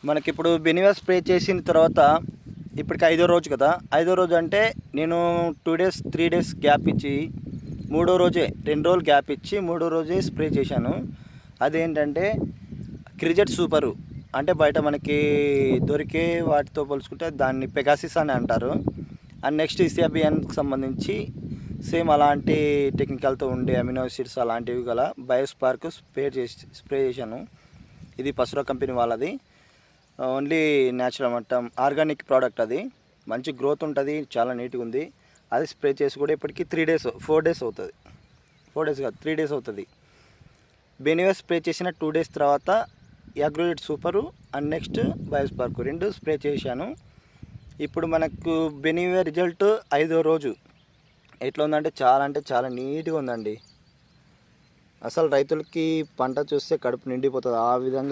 మనకిప్పుడు బెనివా స్ప్రే చేసిన తర్వాత ఇప్పటికి 5వ రోజు కదా. 5వ రోజు అంటే నేను 2 డేస్ 3 డేస్ గ్యాప్ ఇచ్చి 3వ రోజే 2 రోజులు గ్యాప్ ఇచ్చి 3వ రోజే స్ప్రే చేశాను. అదేంటంటే క్రిజెట్ సూపరు అంటే బయట మనకి దొరికే వాటితో పోల్చుకుంటే దాన్ని పెగాసిస్ అని అంటారు. అండ్ నెక్స్ట్ ఇసియాబియాన్కి సంబంధించి సేమ్ అలాంటి టెక్నికల్తో ఉండే అమినో యాసిడ్స్ అలాంటివి గల బయోస్పార్క్ స్ప్రే చేశాను. ఇది పసురా కంపెనీ వాళ్ళది. ఓన్లీ న్యాచురల్ మొత్తం ఆర్గానిక్ ప్రోడక్ట్. అది మంచి గ్రోత్ ఉంటుంది, చాలా నీట్గా ఉంది. అది స్ప్రే చేసి కూడా ఇప్పటికీ 4 డేస్ అవుతుంది. 4 డేస్ కాదు 3 డేస్ అవుతుంది. బెనివా స్ప్రే చేసిన 2 డేస్ తర్వాత అగ్రోజెట్ సూపరు అండ్ నెక్స్ట్ బయోస్పార్క్ 2 స్ప్రే చేశాను. ఇప్పుడు మనకు బెనివా రిజల్ట్ 5వ రోజు ఎట్లా ఉందంటే చాలా నీట్గా ఉందండి. అసలు రైతులకి పంట చూస్తే కడుపు నిండిపోతుంది ఆ విధంగా